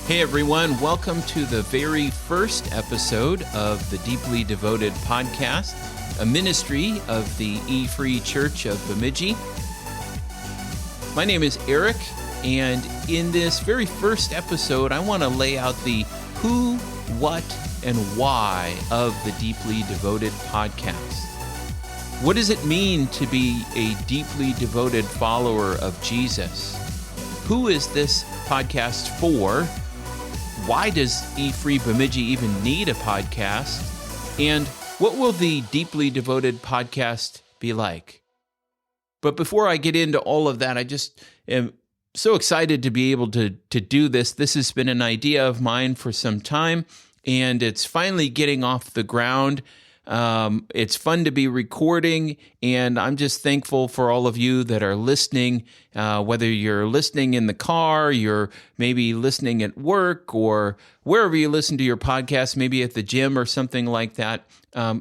Hey everyone, welcome to the very first episode of the Deeply Devoted podcast, a ministry of the E-Free Church of Bemidji. My name is Eric, and in this very first episode, I want to lay out the who, what, and why of the Deeply Devoted podcast. What does it mean to be a deeply devoted follower of Jesus? Who is this podcast for? Why does E-Free Bemidji even need a podcast? And what will the Deeply Devoted podcast be like? But before I get into all of that, I just am so excited to be able to do this. This has been an idea of mine for some time, and it's finally getting off the ground. It's fun to be recording, and I'm just thankful for all of you that are listening, whether you're listening in the car, you're maybe listening at work, or wherever you listen to your podcast, maybe at the gym or something like that.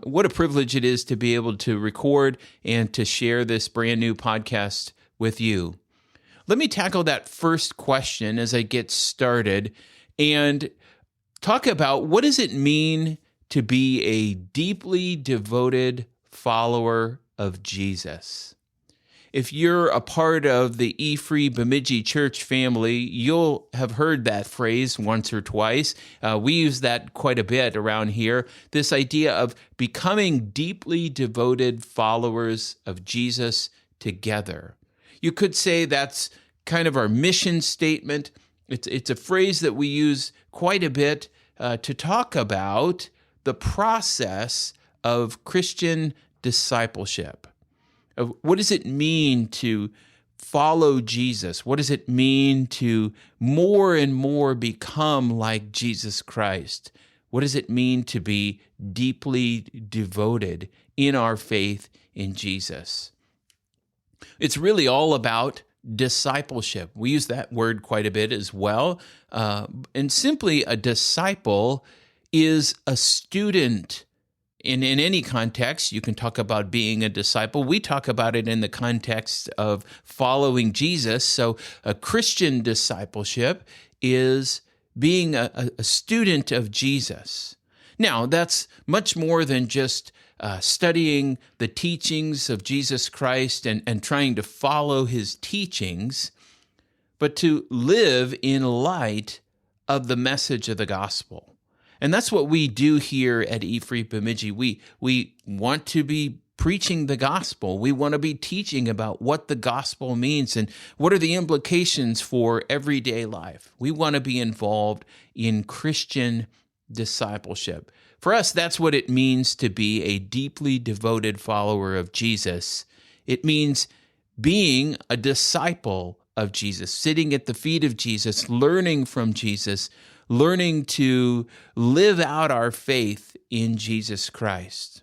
What a privilege it is to be able to record and to share this brand new podcast with you. Let me tackle that first question as I get started and talk about what does it mean to be a deeply devoted follower of Jesus. If you're a part of the E-Free Bemidji Church family, you'll have heard that phrase once or twice. We use that quite a bit around here, this idea of becoming deeply devoted followers of Jesus together. You could say that's kind of our mission statement. It's a phrase that we use quite a bit to talk about the process of Christian discipleship. What does it mean to follow Jesus? What does it mean to more and more become like Jesus Christ? What does it mean to be deeply devoted in our faith in Jesus? It's really all about discipleship. We use that word quite a bit as well. And simply a disciple is a student. In any context, you can talk about being a disciple. We talk about it in the context of following Jesus. So a Christian discipleship is being a student of Jesus. Now, that's much more than just studying the teachings of Jesus Christ and trying to follow his teachings, but to live in light of the message of the gospel. And that's what we do here at E-Free Bemidji. We want to be preaching the gospel. We want to be teaching about what the gospel means and what are the implications for everyday life. We want to be involved in Christian discipleship. For us, that's what it means to be a deeply devoted follower of Jesus. It means being a disciple of Jesus, sitting at the feet of Jesus, learning from Jesus, learning to live out our faith in Jesus Christ.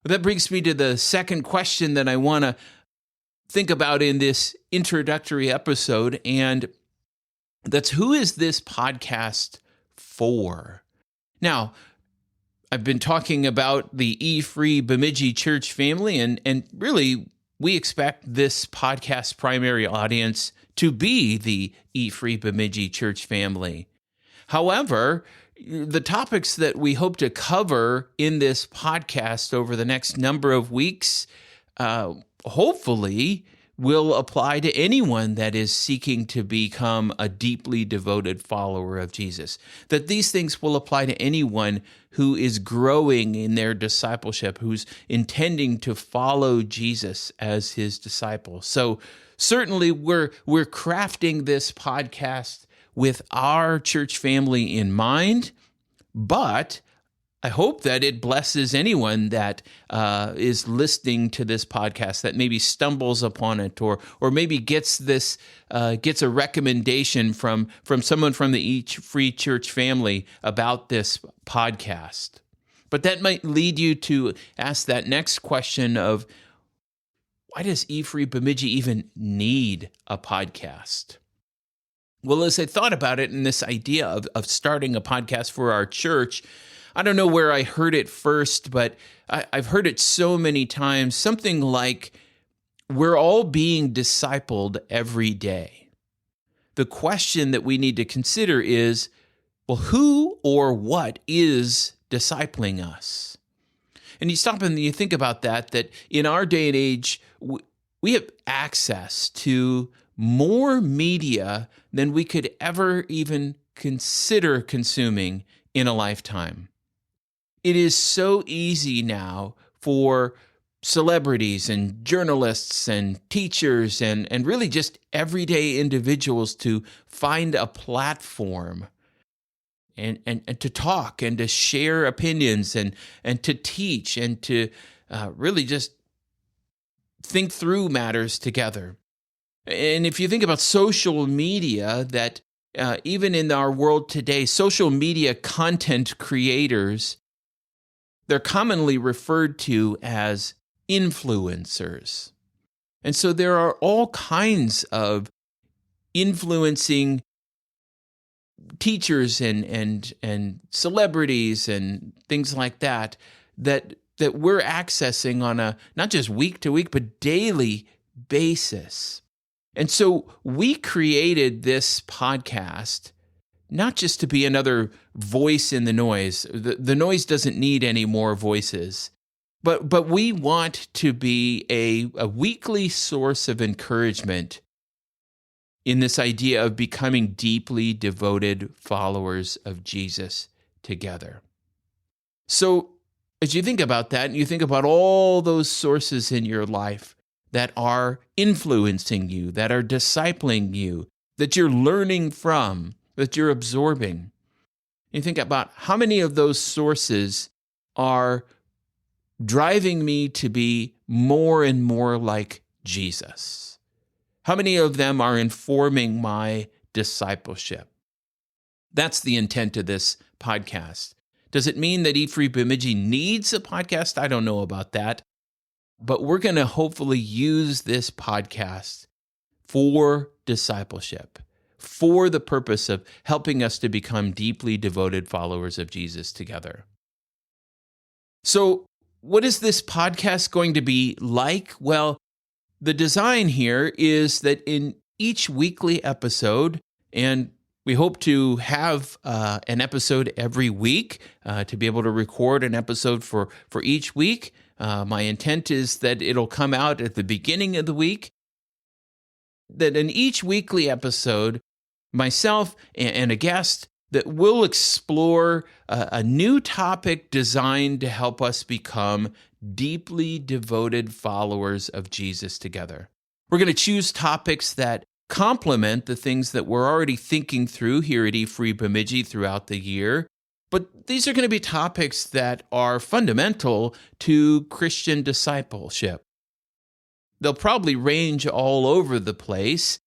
That brings me to the second question that I want to think about in this introductory episode, and that's who is this podcast for? Now, I've been talking about the E-Free Bemidji Church family, and really, we expect this podcast primary audience to be the E-Free Bemidji Church family. However, the topics that we hope to cover in this podcast over the next number of weeks, hopefully, will apply to anyone that is seeking to become a deeply devoted follower of Jesus. That these things will apply to anyone who is growing in their discipleship, who's intending to follow Jesus as his disciple. So certainly we're crafting this podcast with our church family in mind, but I hope that it blesses anyone that is listening to this podcast that maybe stumbles upon it, or maybe gets a recommendation from someone from the E-Free Church family about this podcast. But that might lead you to ask that next question of, why does E-Free Bemidji even need a podcast? Well, as I thought about it and this idea of starting a podcast for our church, I don't know where I heard it first, but I've heard it so many times, something like, we're all being discipled every day. the question that we need to consider is, well, who or what is discipling us? And you stop and you think about that in our day and age, we have access to more media than we could ever even consider consuming in a lifetime. It is so easy now for celebrities and journalists and teachers and really just everyday individuals to find a platform and to talk and to share opinions and to teach and to really just think through matters together. And if you think about social media, that even in our world today, social media content creators, they're commonly referred to as influencers. And so there are all kinds of influencing teachers and celebrities and things like that we're accessing on a not just week to week, but daily basis. And so we created this podcast not just to be another voice in the noise. The noise doesn't need any more voices. But we want to be a weekly source of encouragement in this idea of becoming deeply devoted followers of Jesus together. So as you think about that, and you think about all those sources in your life that are influencing you, that are discipling you, that you're learning from, that you're absorbing, you think about how many of those sources are driving me to be more and more like Jesus. How many of them are informing my discipleship? That's the intent of this podcast. Does it mean that E-Free Bemidji needs a podcast? I don't know about that. But we're going to hopefully use this podcast for discipleship, for the purpose of helping us to become deeply devoted followers of Jesus together. So, what is this podcast going to be like? Well, the design here is that in each weekly episode, and we hope to have an episode every week to be able to record an episode for each week. My intent is that it'll come out at the beginning of the week, that in each weekly episode, myself and a guest, that we'll explore a new topic designed to help us become deeply devoted followers of Jesus together. We're going to choose topics that complement the things that we're already thinking through here at E-Free Bemidji throughout the year. But these are going to be topics that are fundamental to Christian discipleship. They'll probably range all over the place.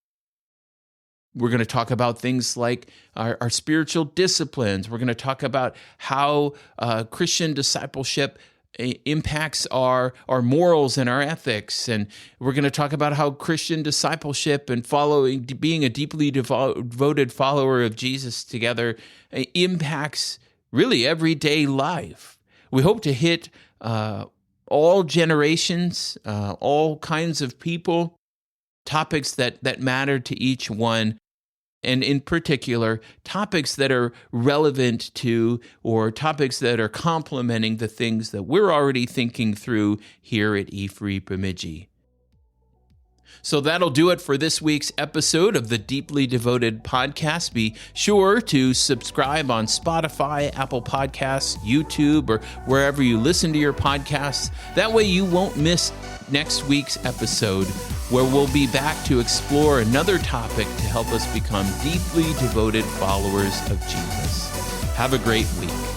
We're going to talk about things like our spiritual disciplines. We're going to talk about how Christian discipleship impacts our morals and our ethics. And we're going to talk about how Christian discipleship and being a deeply devoted follower of Jesus together impacts really everyday life. We hope to hit all generations, all kinds of people, topics that matter to each one, and in particular, topics that are relevant to or topics that are complementing the things that we're already thinking through here at E-Free Bemidji. So that'll do it for this week's episode of the Deeply Devoted Podcast. Be sure to subscribe on Spotify, Apple Podcasts, YouTube, or wherever you listen to your podcasts. That way you won't miss next week's episode, where we'll be back to explore another topic to help us become deeply devoted followers of Jesus. Have a great week.